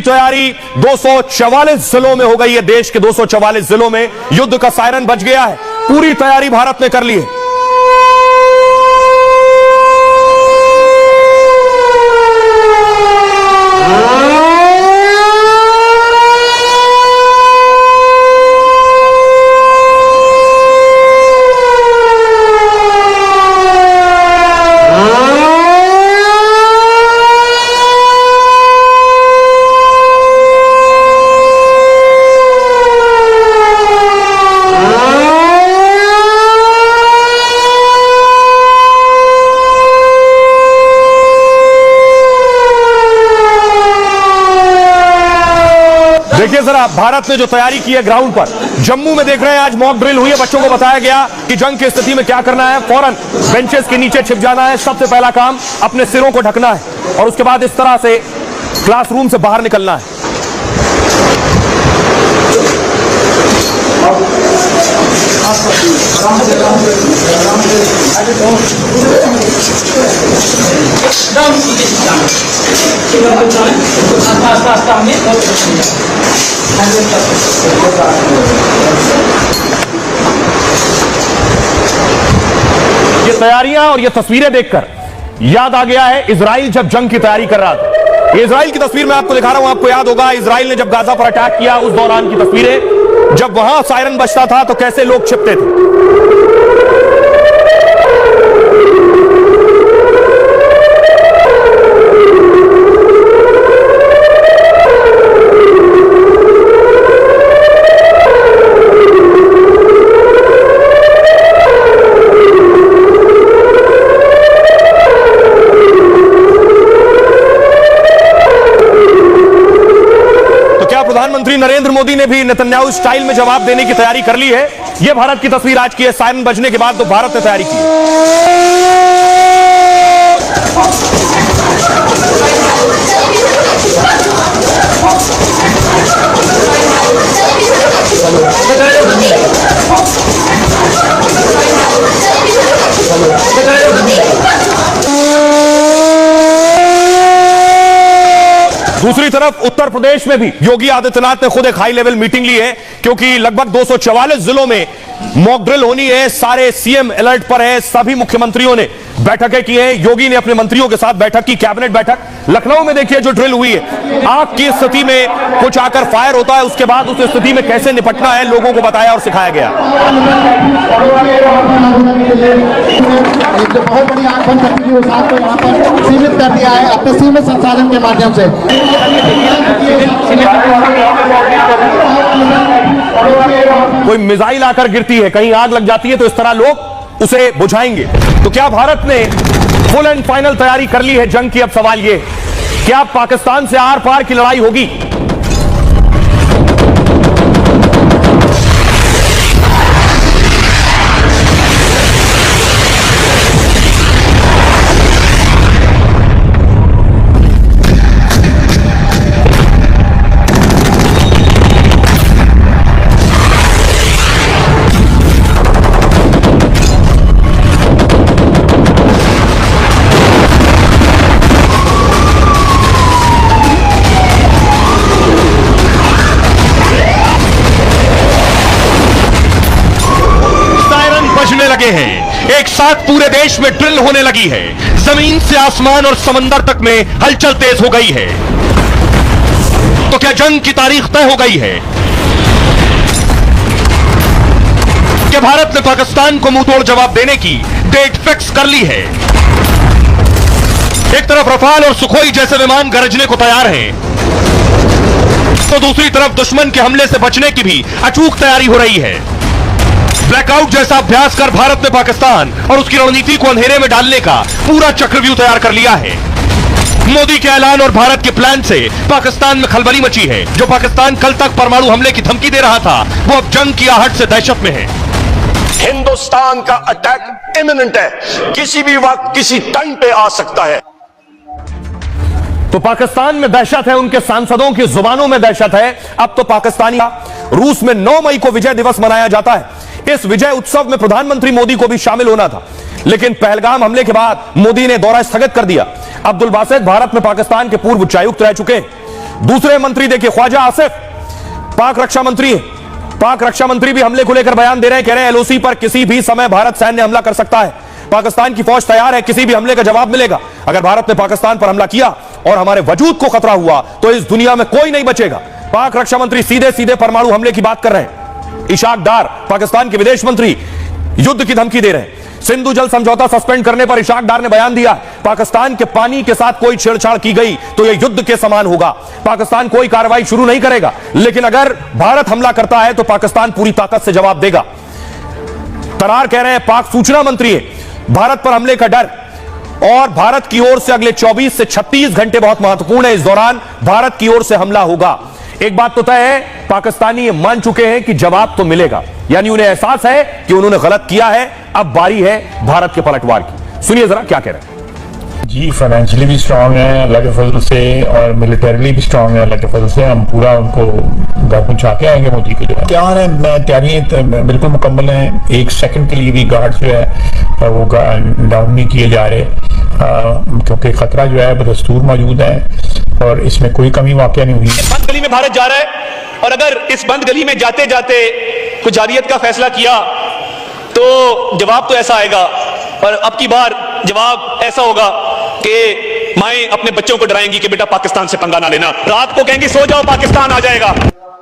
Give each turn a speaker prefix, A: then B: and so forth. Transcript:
A: पूरी तैयारी 244 जिलों में हो गई है। देश के 244 जिलों में युद्ध का सायरन बज गया है। पूरी तैयारी भारत ने कर ली है। देखिए जरा भारत ने जो तैयारी की है ग्राउंड पर। जम्मू में देख रहे हैं आज मॉक ड्रिल हुई है। बच्चों को बताया गया कि जंग की स्थिति में क्या करना है। फौरन बेंचेस के नीचे छिप जाना है। सबसे पहला काम अपने सिरों को ढकना है और उसके बाद इस तरह से क्लासरूम से बाहर निकलना है। ये तैयारियां और ये तस्वीरें देखकर याद आ गया है इजराइल जब जंग की तैयारी कर रहा था। ये इजराइल की तस्वीर मैं आपको दिखा रहा हूं। आपको याद होगा इजराइल ने जब गाजा पर अटैक किया उस दौरान की तस्वीरें। जब वहां सायरन बजता था तो कैसे लोग छिपते थे। प्रधानमंत्री नरेंद्र मोदी ने भी नेतन्याहू स्टाइल में जवाब देने की तैयारी कर ली है। यह भारत की तस्वीर आज की है। सायरन बजने के बाद तो भारत ने तैयारी की। दूसरी तरफ उत्तर प्रदेश में भी योगी आदित्यनाथ ने खुद एक हाई लेवल मीटिंग ली है, क्योंकि लगभग 244 जिलों में मॉक ड्रिल होनी है। सारे सीएम अलर्ट पर है। सभी मुख्यमंत्रियों ने बैठकें की हैं। योगी ने अपने मंत्रियों के साथ बैठक की, कैबिनेट बैठक। लखनऊ में देखिए जो ड्रिल हुई है, आग की स्थिति में कुछ आकर फायर होता है, उसके बाद उस स्थिति में कैसे निपटना है लोगों को बताया और सिखाया गया।
B: बहुत बड़ी आग बन सकती है, उस आग को यहाँ पर सीमित कर दिया है अपने सीमित संसाधन के माध्यम से।
A: कोई मिसाइल आकर गिरती है, कहीं आग लग जाती है, तो इस तरह लोग उसे बुझाएंगे। तो क्या भारत ने फुल एंड फाइनल तैयारी कर ली है जंग की? अब सवाल यह, क्या पाकिस्तान से आर पार की लड़ाई होगी? हैं एक साथ पूरे देश में ड्रिल होने लगी है। जमीन से आसमान और समंदर तक में हलचल तेज हो गई है। तो क्या जंग की तारीख तय हो गई है? क्या भारत ने पाकिस्तान को मुंहतोड़ जवाब देने की डेट फिक्स कर ली है? एक तरफ रफाल और सुखोई जैसे विमान गरजने को तैयार हैं, तो दूसरी तरफ दुश्मन के हमले से बचने की भी अचूक तैयारी हो रही है। ब्लैकआउट जैसा अभ्यास कर भारत ने पाकिस्तान और उसकी रणनीति को अंधेरे में डालने का पूरा चक्रव्यूह तैयार कर लिया है। मोदी के ऐलान और भारत के प्लान से पाकिस्तान में खलबली मची है। जो पाकिस्तान कल तक परमाणु हमले की धमकी दे रहा था, वो अब जंग की आहट से दहशत में है।
C: हिंदुस्तान का अटैक इमिनेंट है, किसी भी वक्त किसी टर्न पे आ सकता है।
A: तो पाकिस्तान में दहशत है, उनके सांसदों की जुबानों में दहशत है। अब तो पाकिस्तानी रूस में 9 मई को विजय दिवस मनाया जाता है। इस विजय उत्सव में प्रधानमंत्री मोदी को भी शामिल होना था, लेकिन पहलगाम हमले के बाद मोदी ने दौरा स्थगित कर दिया। अब्दुल बासित भारत में पाकिस्तान के पूर्व उच्चायुक्त रह चुके हैं। दूसरे मंत्री देखिए, ख्वाजा आसिफ पाक रक्षा मंत्री है, पाक रक्षा मंत्री भी हमले को लेकर बयान दे रहे हैं, कह रहे हैं एलओसी पर किसी भी समय भारत सैन्य हमला कर सकता है, पाकिस्तान की फौज तैयार है, किसी भी हमले का जवाब मिलेगा। अगर भारत ने पाकिस्तान पर हमला किया और हमारे वजूद को खतरा हुआ तो इस दुनिया में कोई नहीं बचेगा। पाक रक्षा मंत्री सीधे सीधे परमाणु हमले की बात कर रहे हैं। इशाक डार पाकिस्तान के विदेश मंत्री युद्ध की धमकी दे रहे हैं। सिंधु जल समझौता सस्पेंड करने पर इशाक डार ने बयान दिया, पाकिस्तान के पानी के साथ कोई छेड़छाड़ की गई तो यह युद्ध के समान होगा। पाकिस्तान कोई कार्रवाई शुरू नहीं करेगा, लेकिन अगर भारत हमला करता है तो पाकिस्तान पूरी ताकत से जवाब देगा। तरार कह रहे हैं, पाक सूचना मंत्री है, भारत पर हमले का डर और भारत की ओर से अगले 24 से 36 घंटे बहुत महत्वपूर्ण है। इस दौरान भारत की ओर से हमला होगा। एक बात तो तय है, पाकिस्तानी ये मान चुके हैं कि जवाब तो मिलेगा, यानी उन्हें एहसास है कि उन्होंने गलत किया है। अब बारी है भारत के पलटवार की। सुनिए जरा क्या कह रहे हैं।
D: जी, फाइनेंशियली भी स्ट्रांग है अल्लाह के फजल से, और मिलिटरीली भी स्ट्रांग है अल्लाह के फजल से। हम पूरा उनको घर पहुंचा के आएंगे मोदी के जो है। तैयार है, तैयारियां बिल्कुल मुकम्मल हैं। एक सेकंड के लिए भी गार्ड जो है वो डाउन नहीं किए जा रहे, क्योंकि खतरा जो है बदस्तूर मौजूद है और इसमें कोई कमी वाकई नहीं हुई।
E: बंद गली में भारत जा रहा है, और अगर इस बंद गली में जाते जाते कुछ जारियत का फैसला किया तो जवाब तो ऐसा आएगा, और अब की बार जवाब ऐसा होगा कि माएं अपने बच्चों को डराएंगी कि बेटा पाकिस्तान से पंगा ना लेना, रात को कहेंगी सो जाओ पाकिस्तान आ जाएगा।